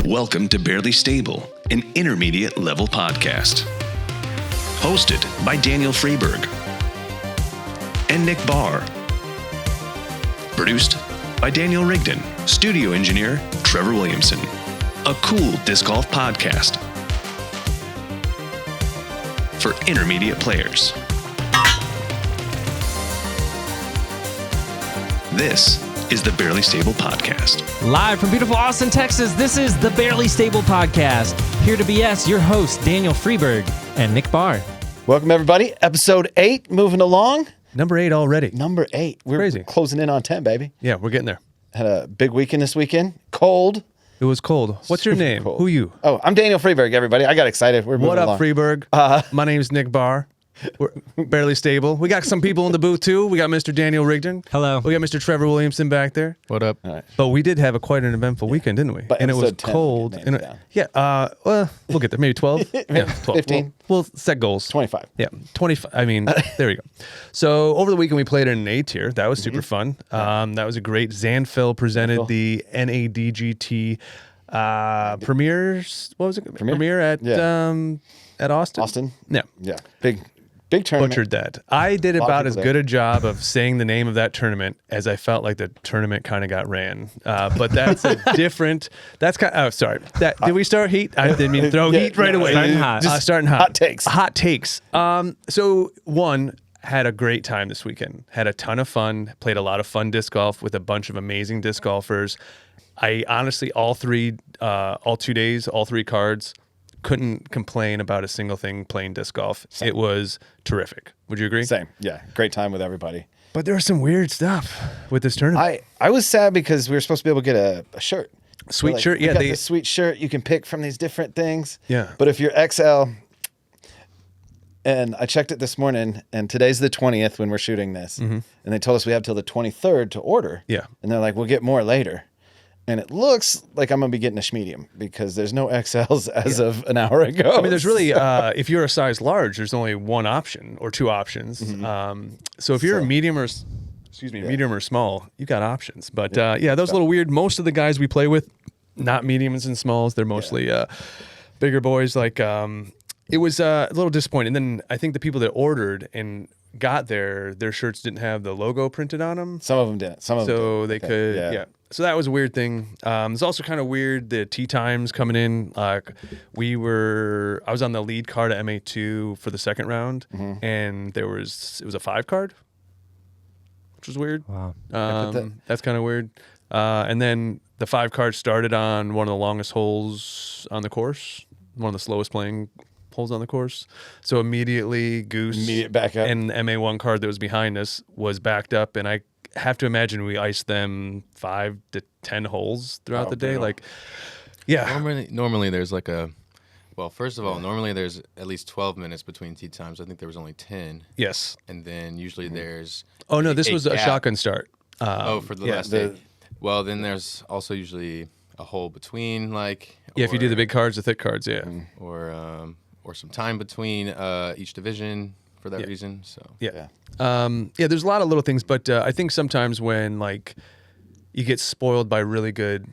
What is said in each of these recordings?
Welcome to Barely Stable, an intermediate level podcast. Hosted by Daniel Freeberg and Nick Barr. Produced by Daniel Rigdon, studio engineer Trevor Williamson. A cool disc golf podcast for intermediate players. This is the Barely Stable Podcast. Live from beautiful Austin, Texas, this is the Barely Stable Podcast. Here to BS, your hosts, Daniel Freeberg and Nick Barr. Welcome, everybody. Episode 8, moving along. Number 8 already. Number 8. We're Crazy. Closing in on 10, baby. Yeah, we're getting there. Had a big weekend this weekend. Cold. It was cold. What's your name? Cold. Who you? Oh, I'm Daniel Freeberg, everybody. I got excited. We're moving What up, along. Freeberg? My name's Nick Barr. We're Barely Stable. We got some people in the booth, too. We got Mr. Daniel Rigdon. Hello. We got Mr. Trevor Williamson back there. What up? All right. But we did have quite an eventful weekend, didn't we? But and it was episode 10, cold. names And down. well, we'll get there. Maybe 12? Yeah, 12. 15. We'll set goals. 25. Yeah, 25. I mean, there we go. So over the weekend, we played in an A tier. That was super fun. That was a great. Zanfil presented the NADGT premieres. What was it? Premiere at Austin. Austin. Yeah. Yeah. Big tournament. Butchered that. I did lot of about as people good there. a job of saying the name of that tournament as I felt like the tournament kind of got ran. But that's a different. That's kind. Oh, sorry. Did we start heat? I didn't mean to throw heat right away. Starting hot. Starting hot. Hot takes. Hot takes. So one, had a great time this weekend. Had a ton of fun. Played a lot of fun disc golf with a bunch of amazing disc golfers. I honestly, all 2 days, all 3 cards, couldn't complain about a single thing playing disc golf. Same. It was terrific. Would you agree? Same. Yeah. Great time with everybody. But there was some weird stuff with this tournament. I was sad because we were supposed to be able to get a shirt. Sweet Like, shirt. we Yeah. got this sweet shirt you can pick from these different things. Yeah. But if you're XL, and I checked it this morning, and today's the 20th when we're shooting this, and they told us we have till the 23rd to order. Yeah. And they're like, we'll get more later. And it looks like I'm going to be getting a medium because there's no XLs as of an hour ago. I mean, there's really, if you're a size large, there's only one option or 2 options. So if you're a medium or, medium or small, you got options. But those little weird, most of the guys we play with, not mediums and smalls, they're mostly bigger boys. Like, it was a little disappointing. And then I think the people that ordered and got their shirts didn't have the logo printed on them. Some of them didn't. Some of them So did. they could, yeah. So that was a weird thing. It's also kind of weird, the tee times coming in. I was on the lead card at MA2 for the second round, and it was a 5 card, which was weird. Wow. That's kind of weird. And then the 5 card started on one of the longest holes on the course, one of the slowest playing holes on the course. So immediately Immediate backup. and the MA1 card that was behind us was backed up, and I have to imagine we iced them 5 to 10 holes throughout the day. brutal. Like, yeah. Normally there's like first of all, normally there's at least 12 minutes between tee times. I think there was only 10. Yes. And then usually there's... Oh, no, this was a gap. shotgun start. For the last the- day. Well, then there's also usually a hole between, like... Yeah, if you do the big cards, the thick cards, yeah. Or some time between each division for that reason. So Yeah. There's a lot of little things, but I think sometimes when like you get spoiled by really good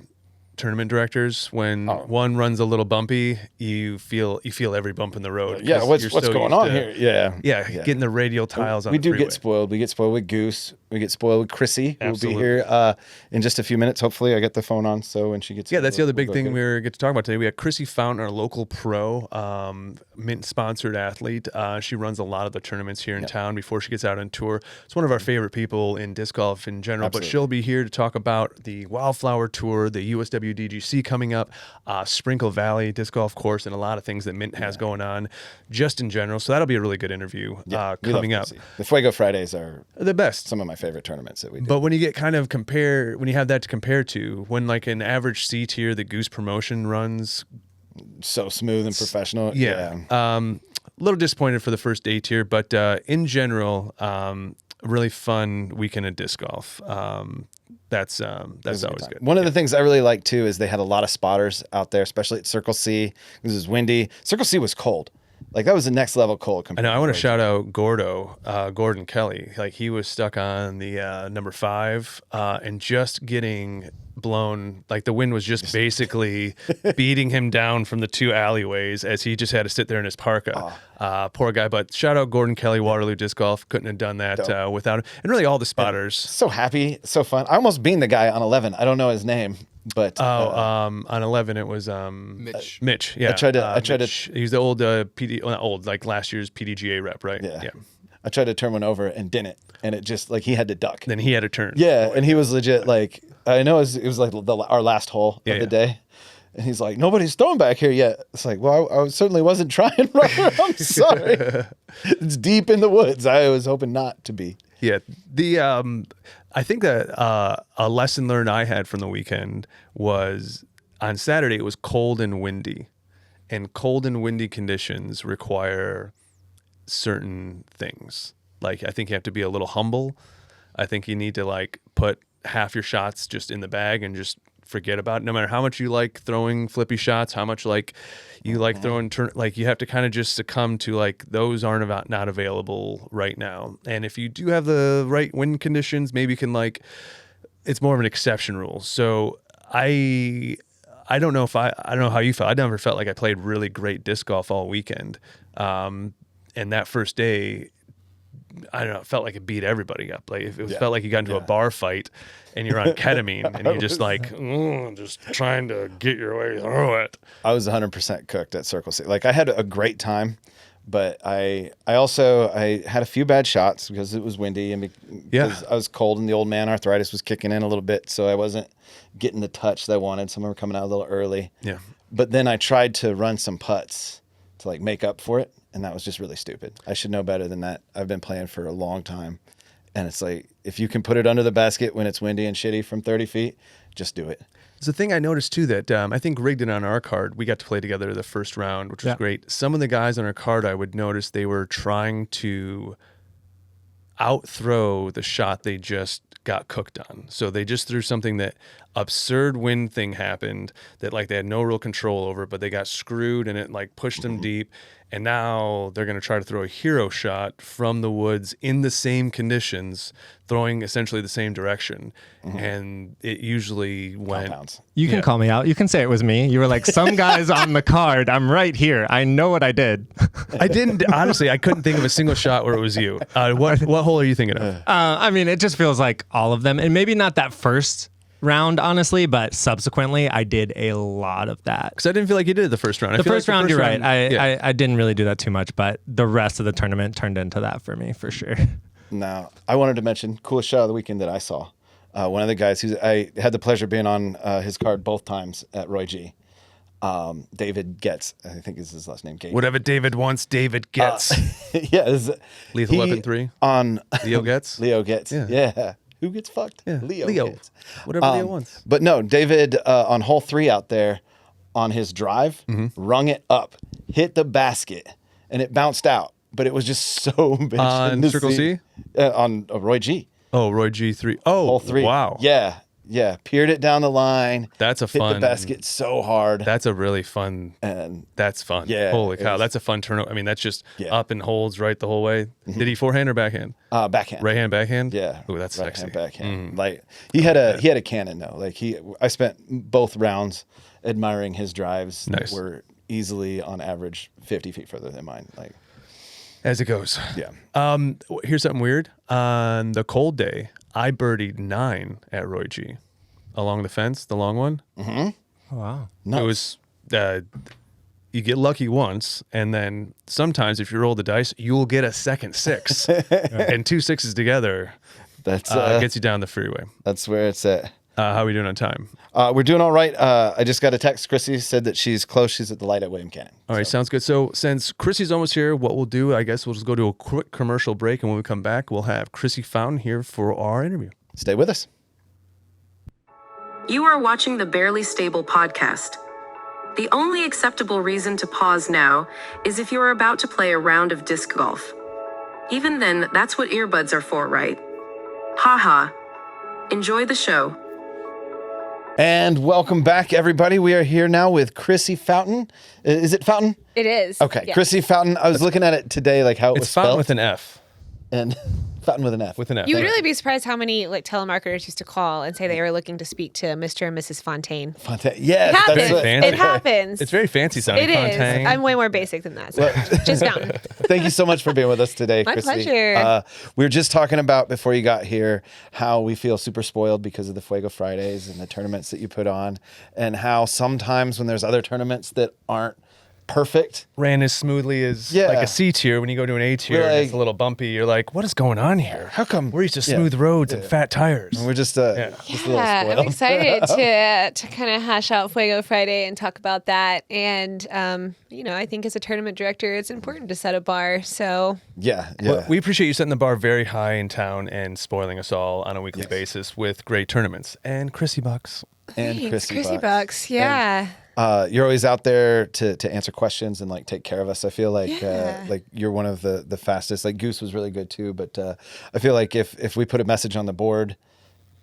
tournament directors, when one runs a little bumpy, you feel every bump in the road. Yeah, 'cause what's you're so going used on to- here? Yeah. Getting the radial tiles on We the do freeway. get spoiled. We get spoiled with Goose. We get spoiled with Krissie. Absolutely. We'll be here in just a few minutes. Hopefully, I get the phone on so when she gets Yeah, here, that's the other big we'll thing go we get it. get to talk about today. We got Krissie Fountain, our local pro, Mint-sponsored athlete. She runs a lot of the tournaments here in town before she gets out on tour. It's one of our favorite people in disc golf in general, Absolutely. but she'll be here to talk about the Wildflower Tour, the USWDGC coming up, Sprinkle Valley Disc Golf Course, and a lot of things that Mint has going on just in general. So that'll be a really good interview We love coming up. Krissie. The Fuego Fridays are The best. some of my favorite tournaments that we do. But when you get kind of when you have that to compare to, when like an average C tier, the Goose promotion runs, so smooth and professional. yeah. A little disappointed for the first A tier, but in general, really fun weekend of disc golf. That's always good. One of the things I really like too is they had a lot of spotters out there, especially at Circle C. This is windy. Circle C was cold. Like that was the next level cold. I know. I want to shout out Gordon Kelly. Like he was stuck on the number 5 and just getting blown. Like the wind was just basically beating him down from the 2 alleyways as he just had to sit there in his parka. Poor guy. But shout out Gordon Kelly, Waterloo Disc Golf. Couldn't have done that without him. And really all the spotters. So happy, so fun. I almost beat the guy on 11. I don't know his name, but on 11 it was Mitch. Mitch. Yeah, I tried to. He's the old PD, well, not old, like last year's PDGA rep, right? Yeah. I tried to turn one over and didn't, and it just like he had to duck. Then he had to turn. Yeah, and he was legit like, I know it was like our last hole of the day. And he's like, nobody's thrown back here yet. It's like, well, I certainly wasn't trying, Robert. I'm sorry. It's deep in the woods. I was hoping not to be. Yeah. I think that a lesson learned I had from the weekend was on Saturday, it was cold and windy. And cold and windy conditions require certain things. Like, I think you have to be a little humble. I think you need to like put half your shots just in the bag and just forget about it. No matter how much you like throwing flippy shots, how much like you like throwing like you have to kind of just succumb to like those aren't not available right now. And if you do have the right wind conditions, maybe you can like, it's more of an exception rule. So I don't know I don't know how you felt. I never felt like I played really great disc golf all weekend. And that first day, I don't know, it felt like it beat everybody up. Like it felt like you got into a bar fight and you're on ketamine and you're just like, just trying to get your way through it. I was 100% cooked at Circle C. Like I had a great time, but I also had a few bad shots because it was windy and because I was cold and the old man arthritis was kicking in a little bit. So I wasn't getting the touch that I wanted. Some were coming out a little early. Yeah. But then I tried to run some putts to like make up for it. And that was just really stupid. I should know better than that. I've been playing for a long time. And it's like, if you can put it under the basket when it's windy and shitty from 30 feet, just do it. It's the thing I noticed too that I think rigged it on our card. We got to play together the first round, which was great. Some of the guys on our card, I would notice they were trying to outthrow the shot they just got cooked on. So they just threw something that absurd wind thing happened that like they had no real control over, but they got screwed and it like pushed them deep. And now they're going to try to throw a hero shot from the woods in the same conditions, throwing essentially the same direction. And it usually went. Compounds. You can call me out. You can say it was me. You were like, some guys on the card. I'm right here. I know what I did. I didn't. Honestly, I couldn't think of a single shot where it was you. What hole are you thinking of? I mean, it just feels like all of them. And maybe not that first round, honestly, but subsequently I did a lot of that. Because I didn't feel like you did the first round. The first round, you're right. I didn't really do that too much, but the rest of the tournament turned into that for me, for sure. Now, I wanted to mention coolest shot of the weekend that I saw. One of the guys I had the pleasure of being on his card both times at Roy G. David Getz, I think is his last name. Gabe. Whatever David wants, David gets. Lethal Weapon 3 on Leo Getz. Leo Getz. Yeah. Who gets fucked? Yeah. Leo. Gets. Whatever Leo wants. But no, David on hole 3 out there on his drive, rung it up, hit the basket, and it bounced out. But it was just so bitchin' on to Circle see. C? On Roy G. Oh, Roy G3. Oh, Hole 3. Wow. Yeah. Peered it down the line. That's a hit fun. Hit the basket so hard. That's a really fun. And that's fun. Yeah. Holy cow. That's a fun turnover. I mean, that's just up and holds right the whole way. Did he forehand or backhand? Backhand. Right hand, backhand? Yeah. Ooh, that's right sexy. Hand, backhand. Like he had a cannon though. Like I spent both rounds admiring his drives that were easily on average 50 feet further than mine. Like as it goes. Yeah. Here's something weird. On the cold day, I birdied 9 at Roy G. Along the fence, the long one. Oh, wow. Nice. It was, you get lucky once, and then sometimes if you roll the dice, you'll get a second 6. And 2 6s together that's gets you down the freeway. That's where it's at. How are we doing on time? We're doing all right. I just got a text. Krissie said that she's close. She's at the light at William Cannon. All right, sounds good. So since Krissie's almost here, what we'll do, I guess we'll just go to a quick commercial break, and when we come back, we'll have Krissie Fountain here for our interview. Stay with us. You are watching the Barely Stable podcast. The only acceptable reason to pause now is if you are about to play a round of disc golf. Even then, that's what earbuds are for, right? Haha. Enjoy the show. And welcome back, everybody. We are here now with Krissie Fountain. Is it Fountain? It is. Okay, yes. Krissie Fountain. I was looking at it today, like how it was It's Fountain spelled. with an F. And Fountain with an F. With an F. You would really be surprised how many like telemarketers used to call and say they were looking to speak to Mr. and Mrs. Fontaine. Yes, It happens. that's fancy. It happens. It's very fancy sounding. It is. Fontaine. I'm way more basic than that. So just Fountain. Thank you so much for being with us today, My Krissie. pleasure. We were just talking about before you got here how we feel super spoiled because of the Fuego Fridays and the tournaments that you put on, and how sometimes when there's other tournaments that aren't perfect, ran as smoothly as Yeah. like a C tier. When you go to an A tier, We're and it's like- a little bumpy. You're like, what is going on here? How come- we're used to Yeah. smooth roads and fat tires? we're just just a little Yeah, I'm spoiled. excited to kind of hash out Fuego Friday and talk about that. And I think as a tournament director, it's important to set a bar. So Yeah. Well, we appreciate you setting the bar very high in town and spoiling us all on a weekly basis with great tournaments and Krissie Bucks. and thanks, Krissie Bucks. Yeah. You're always out there to answer questions and like take care of us. I feel like like you're one of the fastest. Like Goose was really good too, but I feel like if we put a message on the board,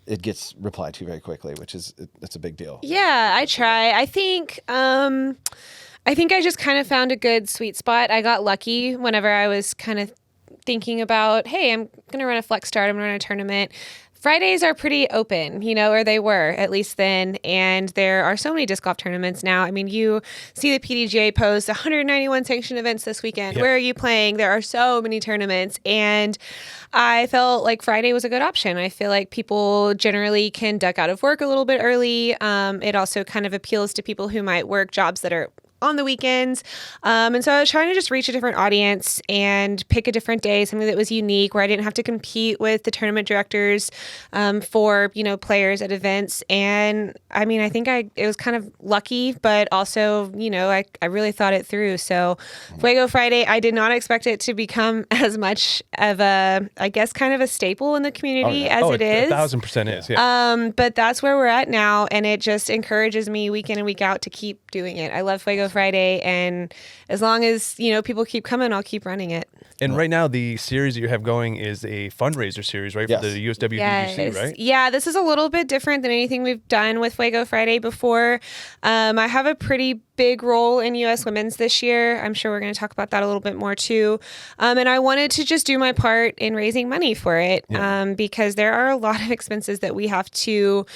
it gets replied to very quickly, which is it's a big deal. Yeah, I try. I think I just kind of found a good sweet spot. I got lucky whenever I was kind of thinking about, hey, I'm going to run a flex start, I'm going to run a tournament. Fridays are pretty open, or they were at least then. And there are so many disc golf tournaments now. I mean, you see the PDGA post 191 sanctioned events this weekend. Where are you playing? There are so many tournaments. And I felt like Friday was a good option. I feel like people generally can duck out of work a little bit early. It also kind of appeals to people who might work jobs that are on the weekends. And so I was trying to just reach a different audience and pick a different day, something that was unique, where I didn't have to compete with the tournament directors for, players at events. And I mean, I think it was kind of lucky, but also, I really thought it through. So Fuego Friday, I did not expect it to become as much of a, I guess, kind of a staple in the community as it is. 1,000% is. Yeah. But that's where we're at now, and it just encourages me week in and week out to keep doing it. I love Fuego Friday, and as long as people keep coming, I'll keep running it. And right now, the series that you have going is a fundraiser series, right? Yes. For the USWDGC, Yes. right? Yeah, this is a little bit different than anything we've done with Fuego Friday before. I have a pretty big role in U.S. Women's this year. I'm sure we're going to talk about that a little bit more too. And I wanted to just do my part in raising money for it because there are a lot of expenses that we have to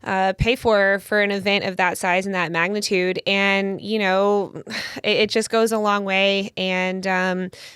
pay for an event of that size and that magnitude. And, it just goes a long way. And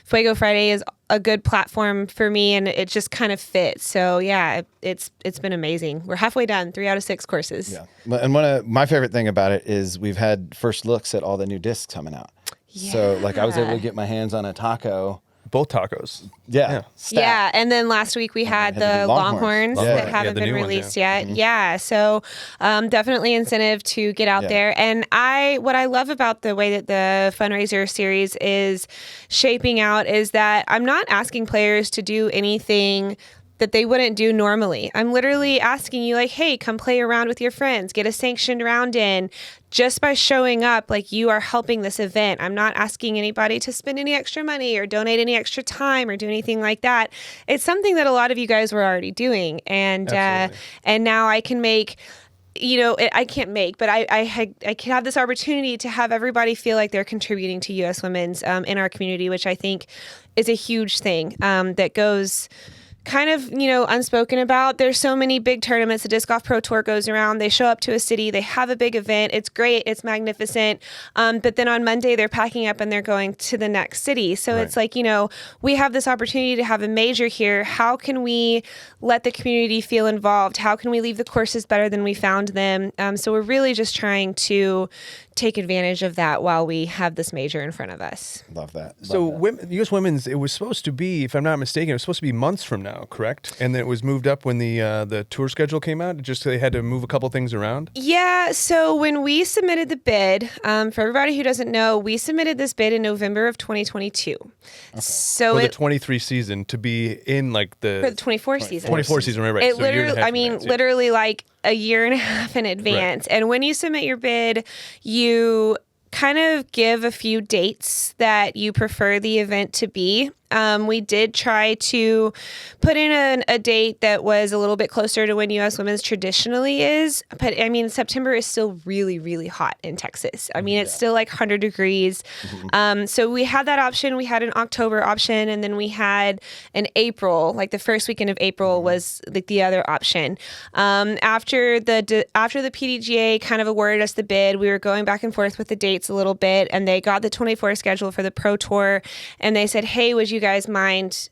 Fuego Friday is a good platform for me, and it just kind of fits. So yeah, it's been amazing. We're halfway done, 3 out of 6 courses. Yeah. And one of my favorite thing about it is we've had first looks at all the new discs coming out. So like I was able to get my hands on a taco. Both tacos. Yeah. Stacked. Yeah, and then last week we had had the the Longhorns Longhorns. that Yeah. haven't the been new ones, released yeah. yet. Yeah, so definitely incentive to get out Yeah. there. And what I love about the way that the fundraiser series is shaping out is that I'm not asking players to do anything that they wouldn't do normally. I'm literally asking you like, hey, come play around with your friends, get a sanctioned round in. Just by showing up, like you are helping this event. I'm not asking anybody to spend any extra money or donate any extra time or do anything like that. It's something that a lot of you guys were already doing. And now I can make, I can't make, but I can have this opportunity to have everybody feel like they're contributing to U.S. Women's in our community, which I think is a huge thing that goes kind of, unspoken about. There's so many big tournaments. The Disc Golf Pro Tour goes around. They show up to a city. They have a big event. It's great. It's magnificent. But then on Monday, they're packing up and they're going to the next city. So it's like, we have this opportunity to have a major here. How can we let the community feel involved? How can we leave the courses better than we found them? So we're really just trying to take advantage of that while we have this major in front of us. Love that. So U.S. Women's, it was supposed to be, if I'm not mistaken, it was supposed to be months from now, correct? And then it was moved up when the tour schedule came out. Just they had to move a couple things around. Yeah. So when we submitted the bid, for everybody who doesn't know, we submitted this bid in November of 2022. So For the 23 season to be in like for the 24 season. 24 season, right? It So a year and a literally, half I in mean, advance, yeah. literally like a year and a half in advance. And when you submit your bid, you kind of give a few dates that you prefer the event to be. We did try to put in a date that was a little bit closer to when U.S. Women's traditionally is. But I mean, September is still really, really hot in Texas. I mean, it's still like 100 degrees. So we had that option. We had an October option, and then we had an April, like the first weekend of April was like the other option. After the PDGA kind of awarded us the bid, we were going back and forth with the dates a little bit, and they got the 24 schedule for the Pro Tour, and they said, hey, would you guys mind,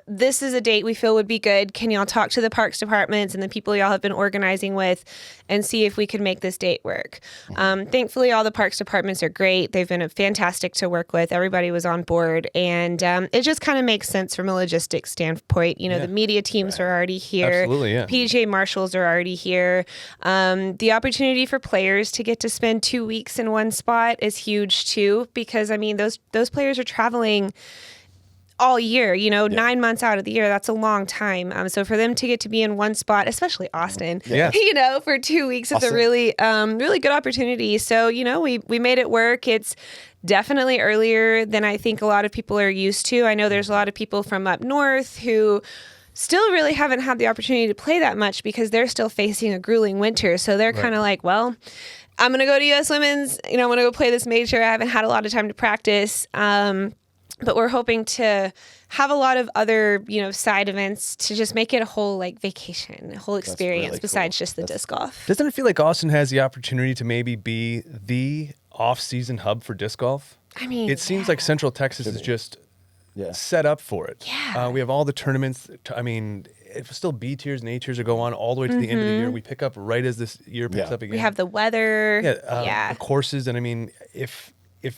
this is a date we feel would be good. Can y'all talk to the parks departments and the people y'all have been organizing with and see if we could make this date work? Thankfully, all the parks departments are great. They've been fantastic to work with. Everybody was on board. And it just kind of makes sense from a logistics standpoint. The media teams are already here. Absolutely, yeah. PGA marshals are already here. The opportunity for players to get to spend 2 weeks in one spot is huge, too, because, I mean, those players are traveling all year, 9 months out of the year, that's a long time. So for them to get to be in one spot, especially Austin, for 2 weeks, it's a really, really good opportunity. So, we made it work. It's definitely earlier than I think a lot of people are used to. I know there's a lot of people from up north who still really haven't had the opportunity to play that much because they're still facing a grueling winter. So they're kind of like, well, I'm going to go to U.S. Women's, I'm going to go play this major. I haven't had a lot of time to practice. But we're hoping to have a lot of other, side events to just make it a whole vacation, a whole experience really besides just the disc golf. Doesn't it feel like Austin has the opportunity to maybe be the off-season hub for disc golf? I mean, it seems like Central Texas is just set up for it. Yeah. We have all the tournaments. I mean, if still B tiers and A tiers are go on all the way to the end of the year. We pick up right as this year picks up again. We have the weather. The courses. And I mean, if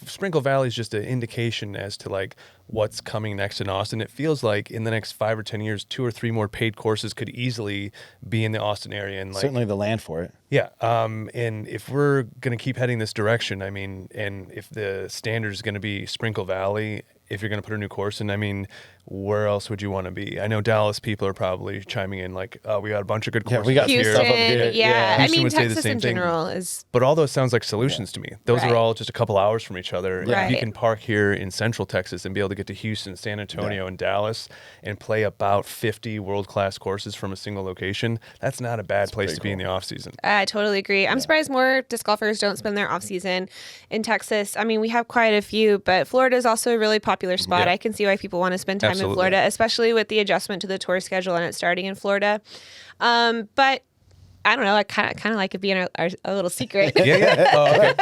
Sprinkle Valley is just an indication as to what's coming next in Austin, it feels like in the next 5 or 10 years, 2 or 3 more paid courses could easily be in the Austin area. And certainly the land for it. Yeah. And if we're going to keep heading this direction, I mean, and if the standard is going to be Sprinkle Valley, if you're going to put a new course in, I mean, where else would you want to be? I know Dallas people are probably chiming in we got a bunch of good courses. We got Houston, stuff up here. Yeah. Houston I mean, would say the Texas same in general is. But all those sounds like solutions to me. Those Right. are all just a couple hours from each other. Right. If you can park here in Central Texas and be able to get to Houston, San Antonio, and Dallas and play about 50 world-class courses from a single location, that's not a bad place to be in the off-season. I totally agree. I'm surprised more disc golfers don't spend their off-season in Texas. I mean, we have quite a few, but Florida is also a really popular spot. I can see why people want to spend time in Florida, especially with the adjustment to the tour schedule and it starting in Florida. But I don't know. I kind of like it being a little secret. Yeah. Oh, okay.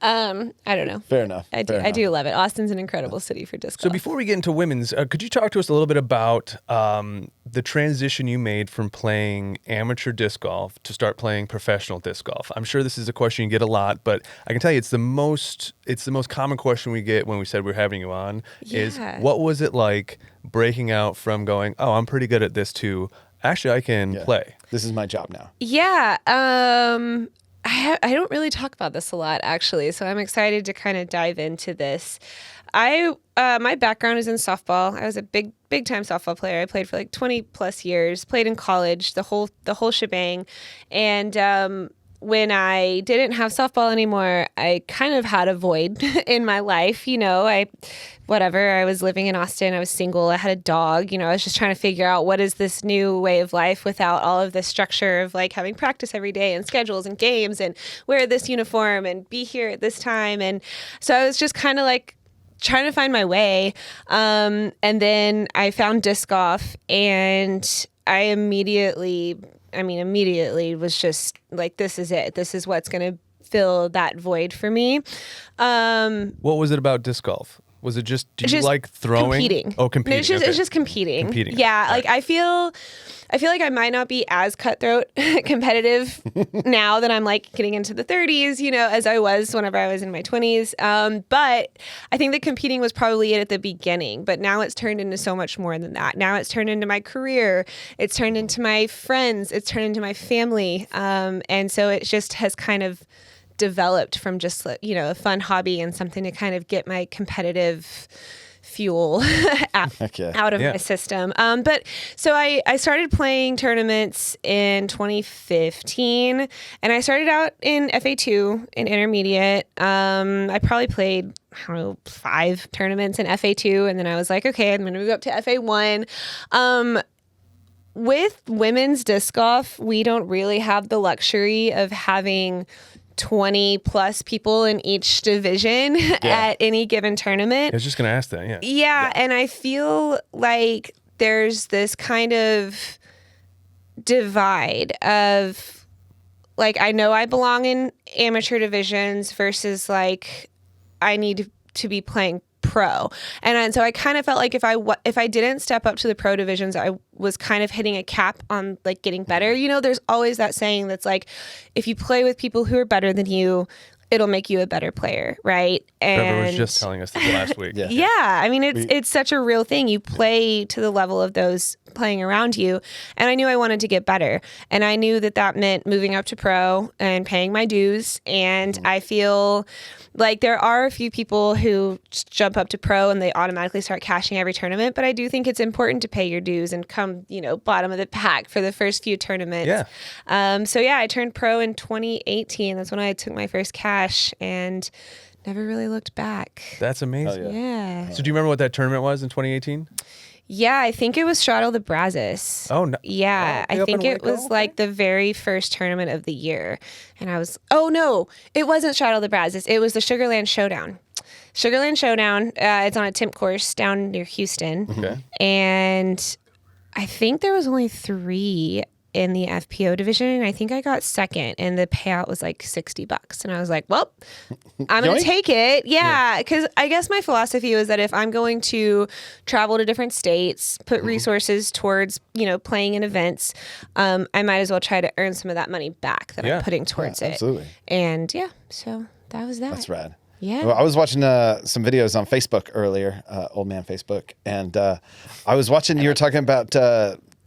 I don't know. Fair enough. I do love it. Austin's an incredible city for disc golf. So before we get into women's, could you talk to us a little bit about the transition you made from playing amateur disc golf to start playing professional disc golf? I'm sure this is a question you get a lot, but I can tell you it's the most common question we get when we said we're having you on is what was it like breaking out from going, oh, I'm pretty good at this to actually I can play. This is my job now. Yeah. I don't really talk about this a lot, actually, so I'm excited to kind of dive into this. My background is in softball. I was a big time softball player. I played for 20 plus years. Played in college, the whole shebang, and when I didn't have softball anymore, I kind of had a void in my life. I was living in Austin. I was single. I had a dog. I was just trying to figure out what is this new way of life without all of the structure of having practice every day and schedules and games and wear this uniform and be here at this time. And so I was just kind of trying to find my way. And then I found disc golf, and I immediately was just this is it. This is what's going to fill that void for me. What was it about disc golf? Was it just, did you like throwing? Competing. Oh, competing. No, it's just competing. Competing. Yeah. Right. I feel like I might not be as cutthroat competitive now that I'm getting into the 30s, as I was whenever I was in my 20s. But I think that competing was probably it at the beginning, but now it's turned into so much more than that. Now it's turned into my career. It's turned into my friends. It's turned into my family. And so it just has kind of developed from just a fun hobby and something to kind of get my competitive fuel out of my system. But so I started playing tournaments in 2015, and I started out in FA2 in intermediate. I probably played, I don't know, 5 tournaments in FA2, and then I was like, okay, I'm going to move up to FA1. With women's disc golf, we don't really have the luxury of having 20 plus people in each division at any given tournament. I was just going to ask that. Yeah. And I feel like there's this kind of divide of like, I know I belong in amateur divisions versus like I need to be playing pro. And so I kind of felt like if I didn't step up to the pro divisions, I was kind of hitting a cap on like getting better. You know, there's always that saying that's like, if you play with people who are better than you, it'll make you a better player, right? And Trevor was just telling us this last week. Yeah, I mean, it's such a real thing. You play to the level of those playing around you. And I knew I wanted to get better. And I knew that meant moving up to pro and paying my dues. And I feel like there are a few people who jump up to pro and they automatically start cashing every tournament. But I do think it's important to pay your dues and come, bottom of the pack for the first few tournaments. Yeah. So I turned pro in 2018. That's when I took my first cash and never really looked back. That's amazing. Oh, Yeah. So do you remember what that tournament was in 2018? Yeah, I think it was Straddle the Brazos. Oh, no. Yeah, Oh, I think it was like the very first tournament of the year. And I was, no, it wasn't Straddle the Brazos. It was the Sugarland Showdown. Sugarland Showdown, it's on a Timp course down near Houston. Okay. And I think there was only 3 in the FPO division. I think I got second and the payout was like $60. And I was like, well, I'm going to take it. Yeah. Because I guess my philosophy was that if I'm going to travel to different states, put resources towards, playing in events, I might as well try to earn some of that money back that I'm putting towards it. Absolutely. And so that was that. That's rad. Yeah. Well, I was watching some videos on Facebook earlier, old man Facebook, and I was watching, you were talking about,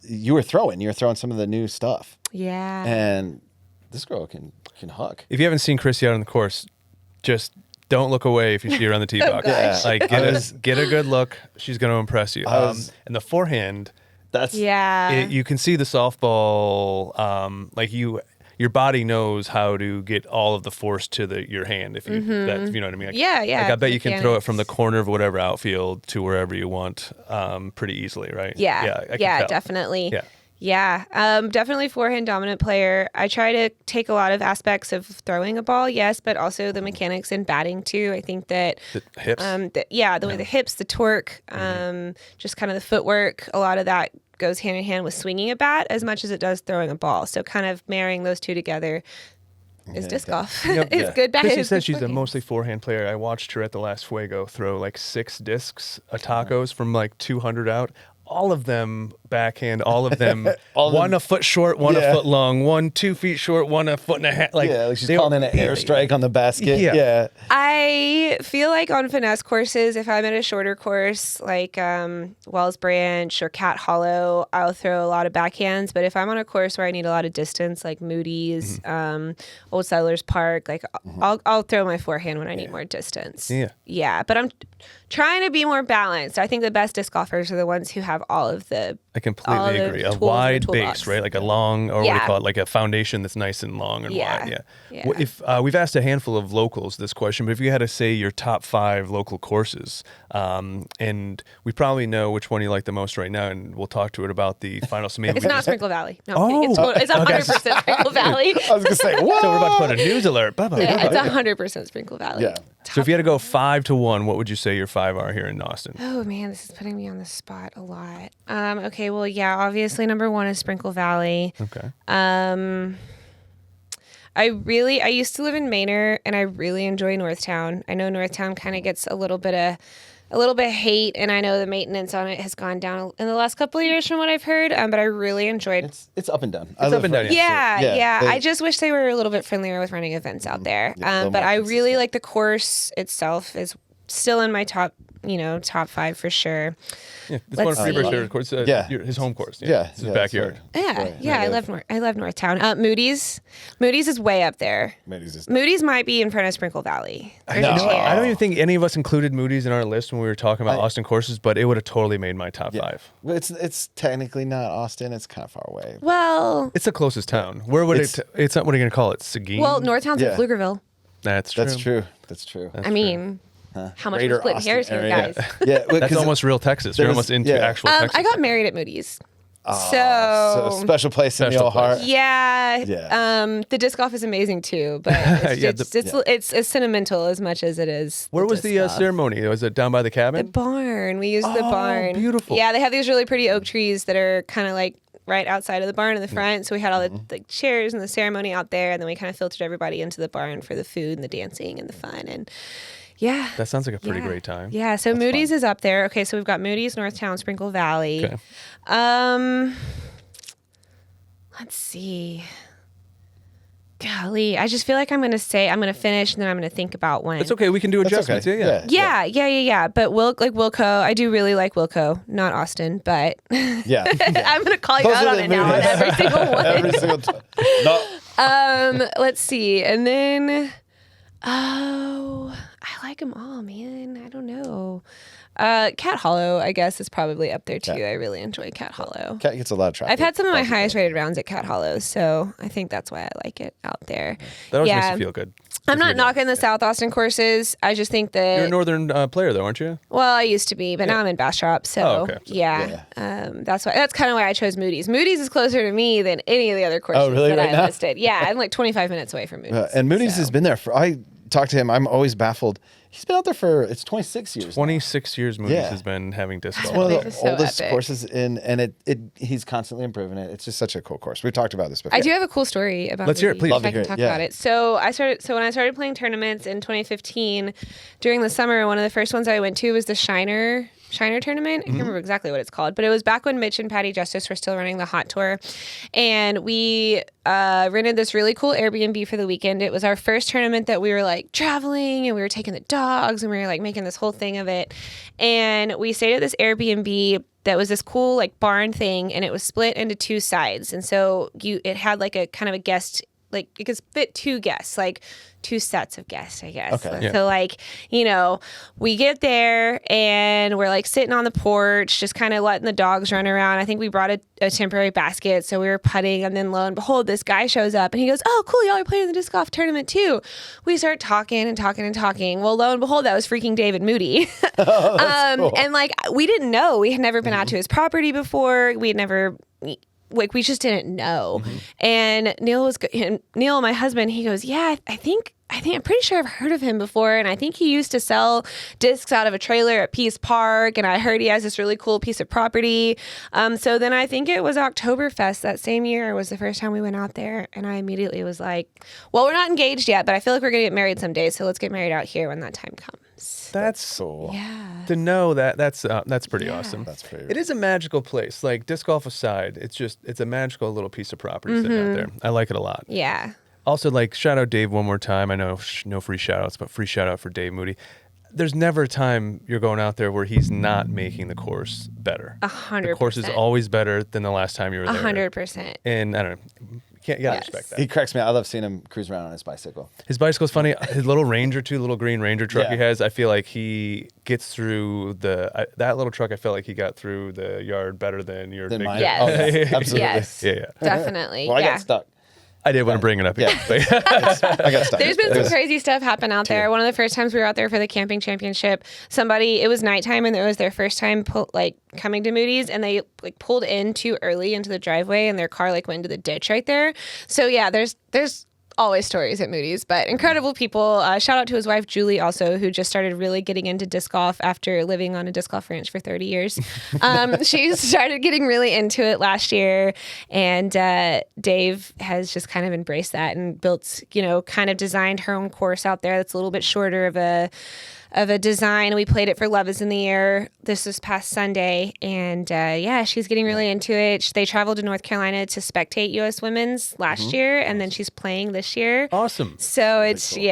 you were throwing some of the new stuff. Yeah. And this girl can huck. If you haven't seen Krissie out on the course, just don't look away if you see her on the tee box. Like get a good look. She's going to impress you. And the forehand, you can see the softball. Your body knows how to get all of the force to your hand if you if you know what I mean. Like, yeah. I bet you can throw it from the corner of whatever outfield to wherever you want pretty easily, right? Yeah, definitely. Yeah. Definitely forehand dominant player. I try to take a lot of aspects of throwing a ball, yes, but also the mechanics in batting too. I think that the hips. The way the hips, the torque, just kind of the footwork, a lot of that goes hand in hand with swinging a bat as much as it does throwing a ball. So kind of marrying those two together is disc golf. It's good batting. Krissie says she's a mostly forehand player. I watched her at the last Fuego throw like 6 discs, tacos from like 200 out. All of them backhand, all of them, one a foot short, one a foot long, one 2 feet short, one a foot and a half. Like she's calling in an airstrike on the basket. Yeah. I feel like on finesse courses, if I'm at a shorter course like Wells Branch or Cat Hollow, I'll throw a lot of backhands. But if I'm on a course where I need a lot of distance, like Moody's, Old Settlers Park, like I'll throw my forehand when I need more distance. Yeah, but I'm trying to be more balanced. I think the best disc golfers are the ones who have all of the. I completely agree. A wide base, right? Like a long, or what do you call it? Like a foundation that's nice and long and wide. Yeah. Well, if we've asked a handful of locals this question, but if you had to say your top 5 local courses, and we probably know which one you like the most right now, and we'll talk to it about the final. So maybe it's not Sprinkle Valley. No, it's 100% Sprinkle Valley. I was gonna say, what? So we're about to put a news alert. It's 100% Sprinkle Valley. Yeah. So if you had to go 5 to 1, what would you say your 5 are here in Austin? Oh man, this is putting me on the spot a lot. Okay, well, yeah, obviously number 1 is Sprinkle Valley. Okay. I used to live in Manor, and I really enjoy Northtown. I know Northtown kind of gets a little bit of hate, and I know the maintenance on it has gone down in the last couple of years from what I've heard. But I really enjoyed. It's up and down. It's up and down. Yeah. I just wish they were a little bit friendlier with running events out there. But I really like the course itself is still in my top top 5 for sure. Yeah, it's one of Freeburg's favorite courses. His home course. It's his backyard. I love Northtown. Moody's is way up there. Moody's might be in front of Sprinkle Valley. I don't even think any of us included Moody's in our list when we were talking about Austin courses, but it would have totally made my top 5. Well, it's technically not Austin. It's kind of far away. Well, it's the closest town. Where would it's not, what are you going to call it? Seguin? Well, Northtown's in Pflugerville. That's true. That's true. I mean, how much we're splitting hairs here, guys? That's almost real Texas. You're almost into actual Texas. I got married at Moody's. So special place in the old heart. Yeah. The disc golf is amazing too, but it's sentimental as much as it is. Where was the ceremony? Was it down by the cabin? The barn. We used the barn. Beautiful. Yeah, they have these really pretty oak trees that are kind of like right outside of the barn in the front. So we had all the chairs and the ceremony out there, and then we kind of filtered everybody into the barn for the food and the dancing and the fun. And yeah. That sounds like a pretty great time. Yeah. So Moody's is up there. Okay. So we've got Moody's, Northtown, Sprinkle Valley. Okay. Let's see. Golly, I just feel like I'm going to finish and then I'm going to think about one. It's okay. We can do adjustments. Okay. Yeah. But Wilco, I do really like Wilco, not Austin, but yeah. I'm going to call you out on it now on every single one. Every single time. No. Let's see. And then, I like them all, man. I don't know. Cat Hollow, I guess, is probably up there too. I really enjoy Cat Hollow. Cat gets a lot of traffic. I've had some of my highest rated rounds at Cat Hollow, so I think that's why I like it out there. That always makes you feel good. I'm not knocking the South Austin courses. I just think that you're a northern player, though, aren't you? Well, I used to be, but now I'm in Bastrop. So that's kind of why I chose Moody's. Moody's is closer to me than any of the other courses that I listed. Yeah, I'm like 25 minutes away from Moody's. And Moody's has been there for. I talked to him. I'm always baffled. He's been out there for 26 years. 26 years Moody's has been having disc golf. It's one of the oldest courses and he's constantly improving it. It's just such a cool course. We've talked about this before. I do have a cool story about Let's hear it, please. If I can talk about it. So when I started playing tournaments in 2015, during the summer, one of the first ones I went to was the Shiner tournament. I can't remember exactly what it's called, but it was back when Mitch and Patty Justice were still running the Hot Tour. And we rented this really cool Airbnb for the weekend. It was our first tournament that we were like traveling and we were taking the dogs and we were like making this whole thing of it. And we stayed at this Airbnb that was this cool like barn thing, and it was split into 2 sides. And so it had like a kind of a guest, like it could fit 2 guests, like 2 sets of guests, I guess. Okay. So like, we get there and we're like sitting on the porch, just kind of letting the dogs run around. I think we brought a temporary basket, so we were putting, and then lo and behold, this guy shows up and he goes, "Oh, cool, y'all are playing in the disc golf tournament too." We start talking and talking and talking. Well, lo and behold, that was freaking David Moody. Cool. And like, we didn't know. We had never been out to his property before. We had never... Like, we just didn't know. And Neil, my husband, he goes, "Yeah, I think I'm pretty sure I've heard of him before. And I think he used to sell discs out of a trailer at Peace Park. And I heard he has this really cool piece of property." So then I think it was Oktoberfest that same year was the first time we went out there. And I immediately was like, well, we're not engaged yet, but I feel like we're going to get married someday. So let's get married out here when that time comes. That's cool. Yeah. To know that's pretty awesome. That's pretty. It is a magical place. Like, disc golf aside, it's a magical little piece of property sitting out there. I like it a lot. Yeah. Also, like, shout out Dave one more time. I know no free shout outs, but free shout out for Dave Moody. There's never a time you're going out there where he's not making the course better. 100%. The course is always better than the last time you were there. 100%. And I don't know. You gotta respect that. He cracks me out. I love seeing him cruise around on his bicycle. His bicycle's funny. His little Ranger, little green Ranger truck he has, I feel like he gets through that little truck. I felt like he got through the yard better than your big mine. Yes. Oh, yeah. Absolutely. Yes. Yeah. Definitely. Well, I got stuck. I did want to bring it up again. I got stuck. There's been some crazy stuff happen out there. One of the first times we were out there for the camping championship, it was nighttime and it was their first time coming to Moody's, and they like pulled in too early into the driveway and their car like went into the ditch right there. So yeah, there's always stories at Moody's, but incredible people. Shout out to his wife, Julie, also, who just started really getting into disc golf after living on a disc golf ranch for 30 years. She started getting really into it last year, and Dave has just kind of embraced that and built, kind of designed her own course out there that's a little bit shorter of a design. We played it for Love is in the Air this past Sunday, and she's getting really into it. They traveled to North Carolina to spectate U.S. Women's last year, and then she's playing this year. Awesome. So it's cool.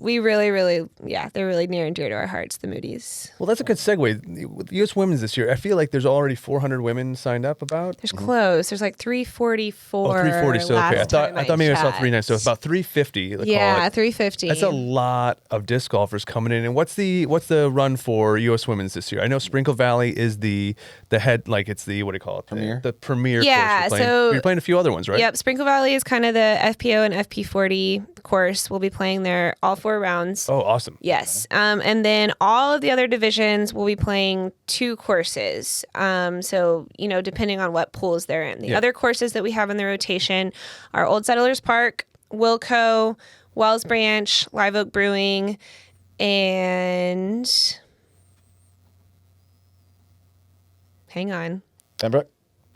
we really, really, they're really near and dear to our hearts, the Moody's. Well, that's a good segue. With U.S. Women's this year, I feel like there's already 400 women signed up about. There's close. There's like 344. Oh, 340. So, okay. I thought maybe I saw checked. 390. So it's about 350. Yeah, 350. That's a lot of disc golfers coming in. And what's the run for U.S. Women's this year? I know Sprinkle Valley is the head, like it's the, what do you call it? Premier? The premier Yeah, course. so you're playing a few other ones, right? Yep, Sprinkle Valley is kind of the FPO and FP40 course. We'll be playing there all 4 rounds. Oh, awesome. Yes. And then all of the other divisions will be playing 2 courses. So, depending on what pools they're in. The other courses that we have in the rotation are Old Settlers Park, Wilco, Wells Branch, Live Oak Brewing, and hang on. Benbrook?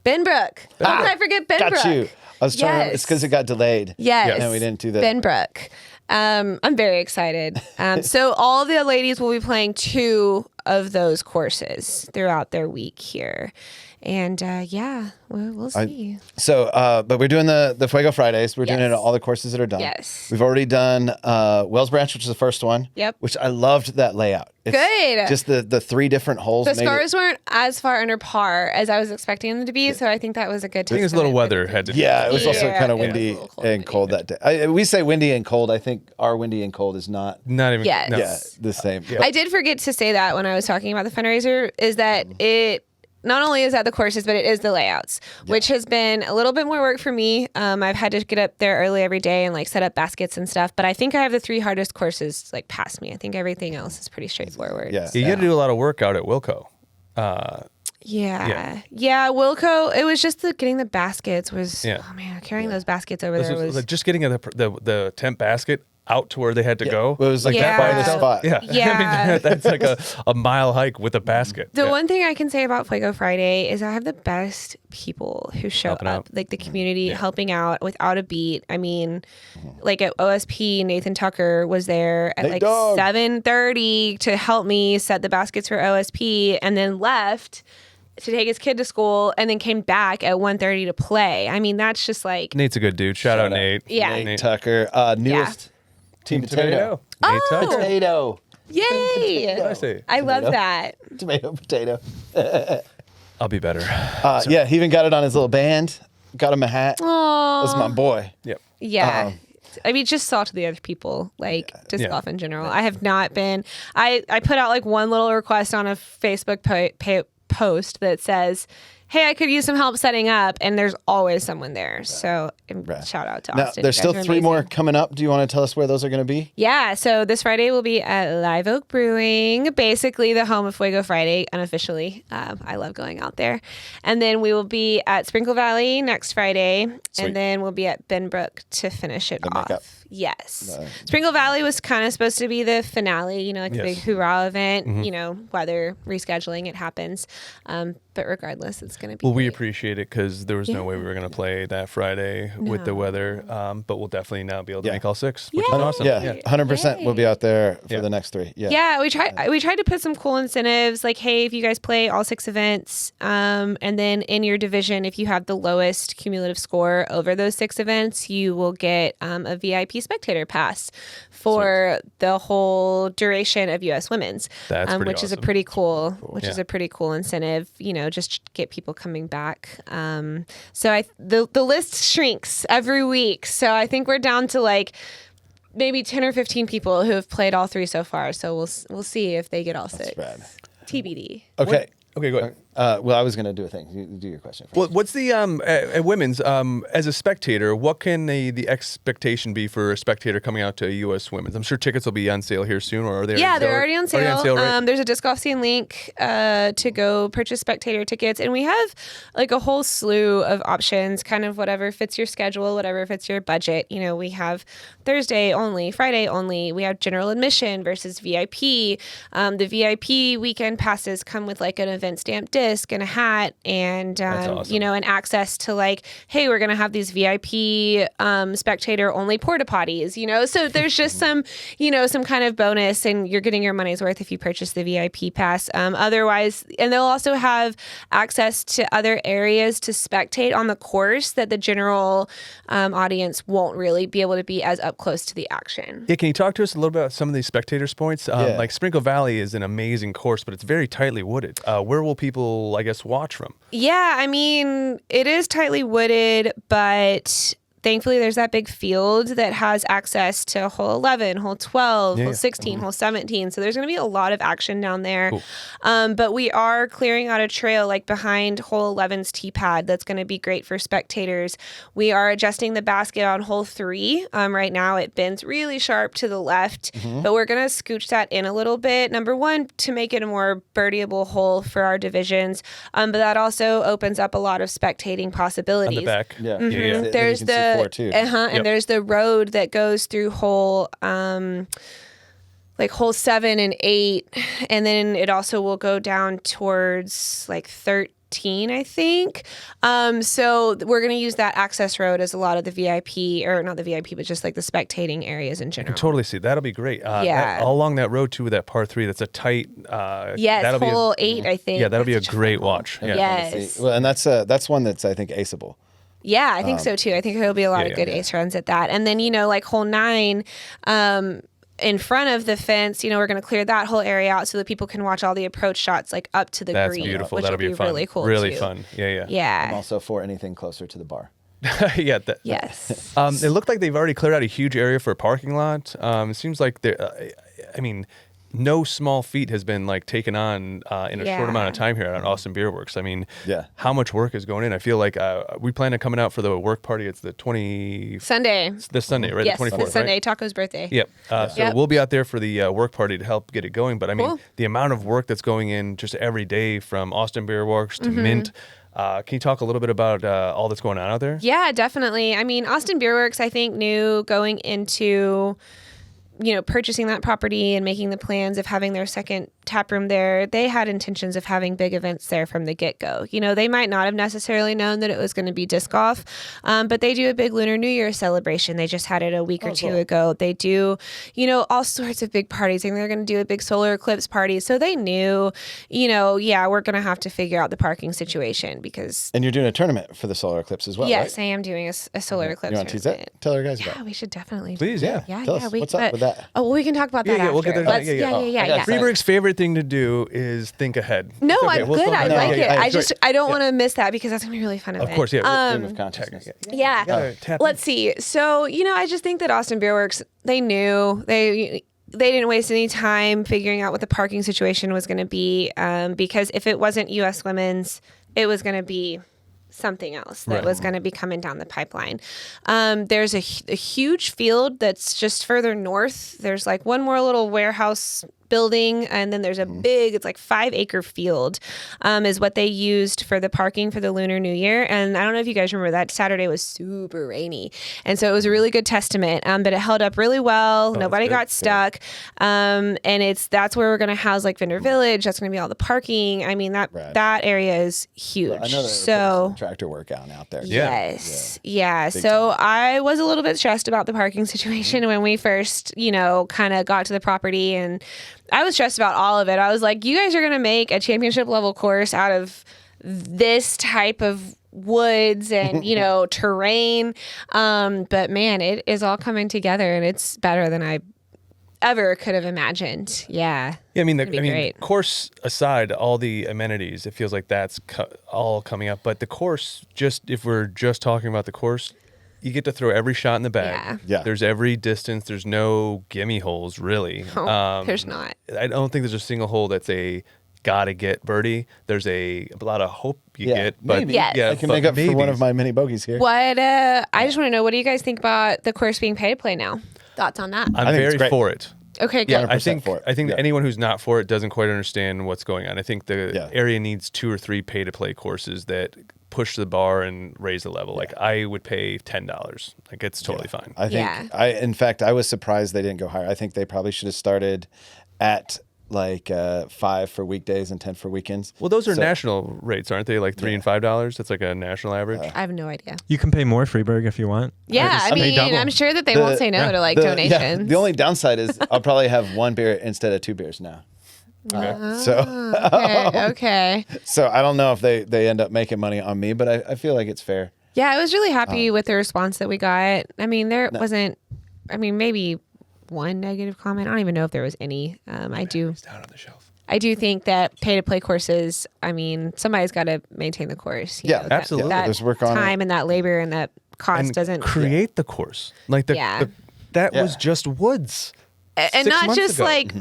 Benbrook. How could I forget Benbrook? Got you. I was trying to, it's because it got delayed. Yes. And we didn't do that. Benbrook. I'm very excited. So all the ladies will be playing 2 of those courses throughout their week here. And we'll see. But we're doing the Fuego Fridays. We're doing it at all the courses that are done. Yes. We've already done Wells Branch, which is the first one. Yep. Which I loved that layout. It's Good. Just the 3 different holes. The made scores weren't as far under par as I was expecting them to be, so I think that was a good I think it's a little weather had to do. Yeah, it was also Yeah, kind of it was a windy little cold and cold that day. We say windy and cold. I think our windy and cold is not Not even. Yes. No. the same. I did forget to say that when I was talking about the fundraiser, is that it not only is that the courses, but it is the layouts, which has been a little bit more work for me. I've had to get up there early every day and like set up baskets and stuff, but I think I have the 3 hardest courses like past me. I think everything else is pretty straightforward. Yeah. You had to do a lot of work out at Wilco. Yeah. Wilco, it was just getting the baskets was, Yeah. oh man, carrying those baskets over there It was. like just getting the tent basket out to where they had to go. It was like Yeah. that by the spot. Yeah. Yeah. I mean, that's like a mile hike with a basket. The Yeah. one thing I can say about Fuego Friday is I have the best people who show Helping up, out. like the community helping out without a beat. I mean, like at OSP, Nathan Tucker was there at Nate like Dogg. 7:30 to help me set the baskets for OSP, and then left to take his kid to school, and then came back at 1:30 to play. I mean, that's just like Nate's a good dude. Shout out Nate. Yeah. Nate Tucker, newest Team Potato. Nate Tucker. Potato. yay! What did I say? I love that. Tomato, potato. I'll be better. Yeah, he even got it on his little band. Got him a hat. Aww. That's my boy. Yep. Yeah. I mean, just salt to the other people, like disc Yeah. golf in general. I have not been. I put out like one little request on a Facebook post that says, "Hey, I could use some help setting up," and there's always someone there. So shout out to Now, Austin. there's You still guys are 3 more amazing. coming up. Do you want to tell us where those are going to be? Yeah, so this Friday we'll be at Live Oak Brewing, basically the home of Fuego Friday, unofficially. I love going out there. And then we will be at Sprinkle Valley next Friday, and then we'll be at Benbrook to finish it off. makeup. Yes. Sprinkle Valley was kind of supposed to be the finale, like the big hoorah event, weather rescheduling, it happens. But regardless, it's going to be Well, we great. appreciate it because there was no way we were going to play that Friday with the weather. But we'll definitely now be able to make all 6, which is awesome. Yeah, 100% we'll be out there for the next 3. Yeah. Yeah, we tried to put some cool incentives like, hey, if you guys play all 6 events, and then in your division, if you have the lowest cumulative score over those 6 events, you will get a VIP spectator pass for the whole duration of U.S. Women's, That's pretty which is a awesome. pretty cool, is a pretty cool incentive. Just get people coming back. So the list shrinks every week. So I think we're down to like maybe 10 or 15 people who have played all 3 so far. So we'll see if they get all 6. rad. TBD. Okay. Okay, go ahead. Well, I was going to do a thing. You do your question first. What's the at women's as a spectator? What can the expectation be for a spectator coming out to U.S. Women's? I'm sure tickets will be on sale here soon, or are they? Yeah, they're already on sale. Right? There's a Disc Golf Scene link to go purchase spectator tickets, and we have like a whole slew of options, kind of whatever fits your schedule, whatever fits your budget. We have Thursday only, Friday only. We have general admission versus VIP. The VIP weekend passes come with like an event stamp disc. disc and a hat and, awesome. you know, and access to like, hey, we're going to have these VIP spectator only porta potties, you know? So there's just some, you know, some kind of bonus, and you're getting your money's worth if you purchase the VIP pass. Otherwise, and they'll also have access to other areas to spectate on the course that the general audience won't really be able to be as up close to the action. Yeah, can you talk to us a little bit about some of these spectators points? Like Sprinkle Valley is an amazing course, but it's very tightly wooded. Where will people, I guess, watch from? Yeah, I mean, it is tightly wooded, but thankfully there's that big field that has access to hole 11, hole 12, hole 16, hole 17. So there's going to be a lot of action down there. Cool. But we are clearing out a trail like behind hole 11's tee pad that's going to be great for spectators. We are adjusting the basket on hole 3. Right now it bends really sharp to the left, but we're going to scooch that in a little bit. Number one, to make it a more birdieable hole for our divisions. But that also opens up a lot of spectating possibilities. On the back. Yeah. Mm-hmm. There's the and there's the road that goes through hole like hole 7 and 8, and then it also will go down towards like 13, I think. So we're going to use that access road as a lot of the VIP, or not the VIP, but just like the spectating areas in I general. can totally see. That'll be great. Yeah. All along that road, too, with that par 3, that's a tight... Yes, that'll hole be 8, I think. Yeah, that'll be a That's such great fun hole. watch. Yeah. Yes. Well, and that's one that's, I think, aceable. Yeah, I think so too. I think there'll be a lot of good yeah. ace runs at that. And then, you know, like hole 9, in front of the fence, you know, we're going to clear that whole area out so that people can watch all the approach shots like up to the That's green. beautiful. Which That'll will be fun. really cool. Really too. fun. Yeah. I'm Yeah. also for anything closer to the bar. Yeah. Yes. It looked like they've already cleared out a huge area for a parking lot. It seems like I mean, no small feat has been like taken on in a short amount of time here at Austin Beer Works. I mean, how much work is going in? I feel like we plan on coming out for the work party. It's the Sunday. This Sunday, right? Yes, the 24th, this Sunday, right? Taco's birthday. Yep. So we'll be out there for the work party to help get it going. But I mean, Cool. the amount of work that's going in just every day from Austin Beer Works to Mint. Can you talk a little bit about all that's going on out there? Yeah, definitely. I mean, Austin Beer Works, I think, knew going into, you know, purchasing that property and making the plans of having their second tap room there, they had intentions of having big events there from the get-go. You know, they might not have necessarily known that it was going to be disc golf, but they do a big Lunar New Year celebration. They just had it a week or two ago. They do, you know, all sorts of big parties. And they're going to do a big solar eclipse party. So they knew, you know, we're going to have to figure out the parking situation because... And you're doing a tournament for the solar eclipse as well, Yes, right? I am doing a solar eclipse You want to tease tournament. that? Tell our guys about Yeah, it. we should definitely. Please, yeah. Tell us, what's up with that? Oh, well, we can talk about that Yeah, after. we'll get there. Let's- Yeah. yeah. Freeberg's favorite thing to do is think ahead. No, It's okay. I'm We'll good. still I have like it. it. I don't want to miss that because that's gonna be a really fun event. Of course, yeah. Stream of consciousness. Yeah. gotta tap Let's see. So, you know, I just think that Austin Beer Works, they knew they didn't waste any time figuring out what the parking situation was going to be, because if it wasn't U.S. Women's, it was going to be something else that was going to be coming down the pipeline. There's a huge field that's just further north. There's like one more little warehouse building, and then there's a big, it's like 5-acre field, is what they used for the parking for the Lunar New Year. And I don't know if you guys remember, that Saturday was super rainy, and so it was a really good testament. But it held up really well. Nobody got stuck. And that's where we're gonna house like Vendor Village. That's gonna be all the parking. I mean, that area is huge. I know So tractor work out there. yes, yeah. So I was a little bit stressed about the parking situation when we first, you know, kind of got to the property, and I was stressed about all of it. I was like, you guys are going to make a championship level course out of this type of woods and, you know, terrain. But man, it is all coming together, and it's better than I ever could have imagined. Yeah. Yeah, I mean, great. course aside, all the amenities, it feels like that's all coming up. But the course, just if we're just talking about the course, you get to throw every shot in the bag. Yeah. There's every distance. There's no gimme holes, really. There's not. I don't think there's a single hole that's a gotta get birdie. There's a lot of hope you get, but maybe. Yes. yeah, I can but make up for one maybes. of my many bogeys here. What, I just want to know, what do you guys think about the course being pay to play now? Thoughts on that? I'm I think it's very great. for it. Okay, good. Yeah, I 100% think for it. that Yeah. anyone who's not for it doesn't quite understand what's going on. I think the area needs 2 or 3 pay to play courses that push the bar and raise the level. Like I would pay $10. Like it's totally fine. I think in fact, I was surprised they didn't go higher. I think they probably should have started at like 5 for weekdays and 10 for weekends. Well, those are national rates, aren't they? Like $3 and $5. That's like a national average. I have no idea. You can pay more, Freeberg, if you want. Yeah, I mean, I'm sure that they won't say no to like donations. Yeah, the only downside is I'll probably have 1 beer instead of 2 beers now. Okay. So I don't know if they end up making money on me, but I feel like it's fair. Yeah, I was really happy with the response that we got. I mean, wasn't, maybe one negative comment. I don't even know if there was any. I do. It's down on the shelf. I do think that pay-to-play courses, I mean, somebody's got to maintain the course. You know, absolutely. That There's work on time and that labor and that cost And doesn't create the course. Like that was just woods. and 6 not months just ago. like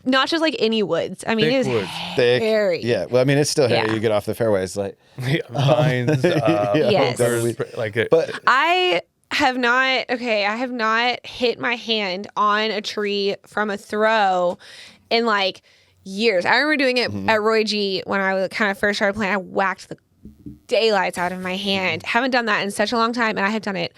not just like any woods. I mean, Thick it is woods. Thick. hairy. Yeah. Well, I mean, it's still hairy. Yeah. You get off the fairways, like Vines. Yes. But I have not hit my hand on a tree from a throw in like years. I remember doing it at Roy G when I was kind of first started playing. I whacked the daylights out of my hand. Haven't done that in such a long time, and I have done it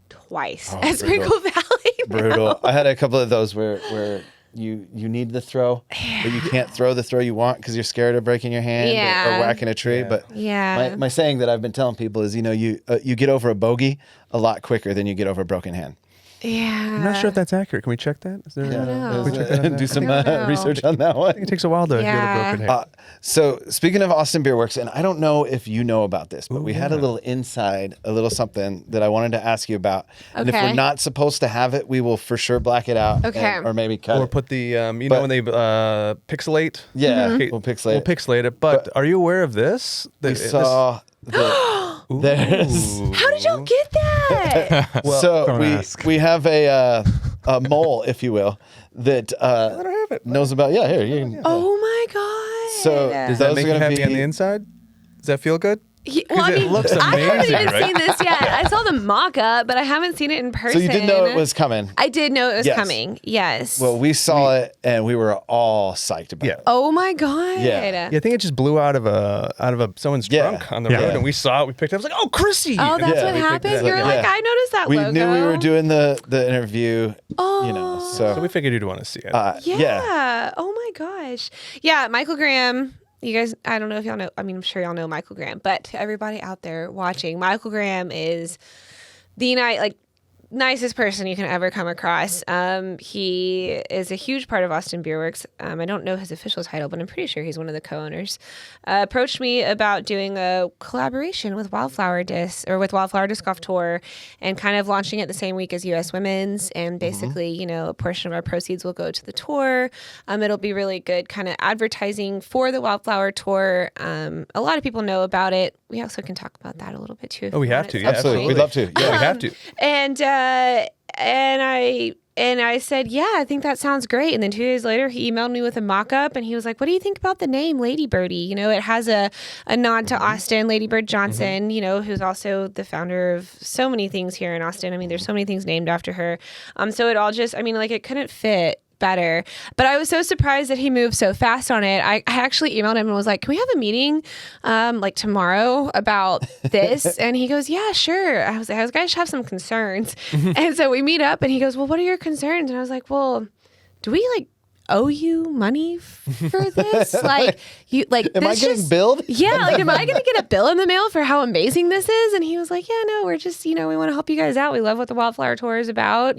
twice at Sprinkle Valley. brutal. I had a couple of those where you need the throw, but you can't throw the throw you want because you're scared of breaking your hand or whacking a tree. But my saying that I've been telling people is, you get over a bogey a lot quicker than you get over a broken hand. Yeah. I'm not sure if that's accurate. Can we check that? Is there, Do some research on that one. It takes a while to get a broken hand. So speaking of Austin Beer Works, and I don't know if you know about this, but we had a little something that I wanted to ask you about. And if we're not supposed to have it, we will for sure black it out. Okay. Or maybe cut Or it. put the, know when they pixelate? Yeah, Okay, we'll pixelate We'll it. pixelate it. But are you aware of this? We saw there's... How did y'all get that? We have a mole, if you will, that knows about. Yeah, here you can. Oh my god. So Does that make you happy on the inside? Does that feel good? Well, I it mean, looks I haven't amazing, even right? seen this yet. I saw the mock-up, but I haven't seen it in person. So you did know it was coming. I did know it was Yes. coming. Yes. Well, we saw it and we were all psyched about it. Oh my god. Yeah. Yeah, I think it just blew out of someone's trunk on the road, and we saw it. We picked it up. I was like, "Oh, Krissie!" Oh, that's Yeah, what we happened. picked You it were up. like, Yeah. I noticed that We logo. knew we were doing the interview. Oh. So we figured you'd want to see it. Yeah. Oh my gosh. Yeah, Michael Graham. You guys, I don't know if y'all know. I mean, I'm sure y'all know Michael Graham, but to everybody out there watching, Michael Graham is the nicest person you can ever come across. He is a huge part of Austin Beer Works. I don't know his official title, but I'm pretty sure he's one of the co-owners. Approached me about doing a collaboration with Wildflower Disc Golf Tour, and kind of launching it the same week as U.S. Women's. And basically, a portion of our proceeds will go to the tour. It'll be really good kind of advertising for the Wildflower Tour. A lot of people know about it. We also can talk about that a little bit too. If we you have want to. at Yeah, some Absolutely. point. We'd love to. Yeah, we have to. And I said, yeah, I think that sounds great. And then 2 days later, he emailed me with a mock-up, and he was like, what do you think about the name Lady Birdie? It has a nod to Austin, Lady Bird Johnson, who's also the founder of so many things here in Austin. I mean, there's so many things named after her. So it all just, it couldn't fit better. But I was so surprised that he moved so fast on it. I actually emailed him and was like, can we have a meeting tomorrow about this? And he goes, yeah, sure. I was like, I just have some concerns. And so we meet up and he goes, well, what are your concerns? And I was like, well, do we owe you money for this? Am I getting billed? Yeah, am I going to get a bill in the mail for how amazing this is? And he was like, yeah, no, we're just, we want to help you guys out. We love what the Wildflower Tour is about.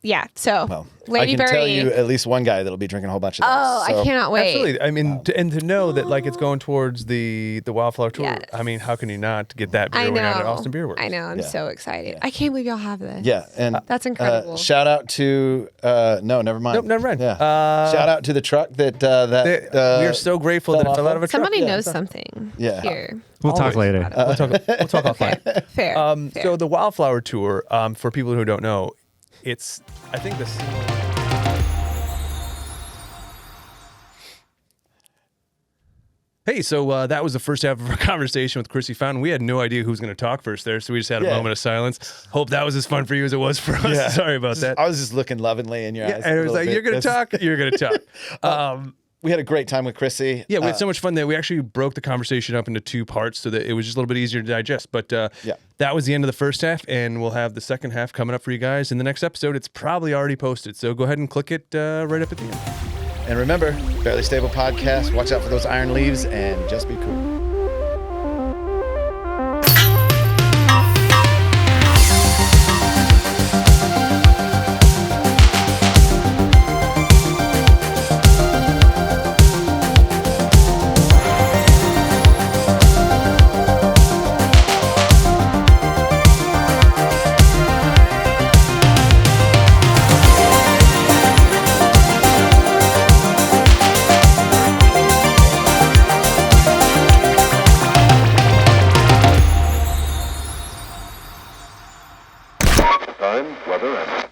Yeah, so Lady I can Birdie. tell you at least one guy that'll be drinking a whole bunch of those. Oh, I cannot wait. Absolutely. I mean, to know that it's going towards the Wildflower Tour. Yes. I mean, how can you not get that beer I when out at know. Austin Beer Works? I know. I'm so excited. I can't believe y'all have this. Yeah, and That's incredible. Shout out to no, never mind. Nope, never mind. Yeah. Shout out to the truck that we are so grateful that it fell out of a truck. Somebody knows something here. We'll talk later. We'll talk offline. Fair. Fair. So the Wildflower Tour, for people who don't know, I think this. Hey, so that was the first half of our conversation with Krissie Fountain. We had no idea who was going to talk first there, so we just had a moment of silence. Hope that was as fun for you as it was for us. Yeah. Sorry about that. I was just looking lovingly in your eyes. And it was like, you're going to talk? You're going to talk. we had a great time with Krissie. Yeah, we had so much fun that we actually broke the conversation up into 2 parts so that it was just a little bit easier to digest. But that was the end of the first half, and we'll have the second half coming up for you guys in the next episode. It's probably already posted, so go ahead and click it right up at the end. And remember, Barely Stable Podcast, watch out for those iron leaves and just be cool. Time, weather, and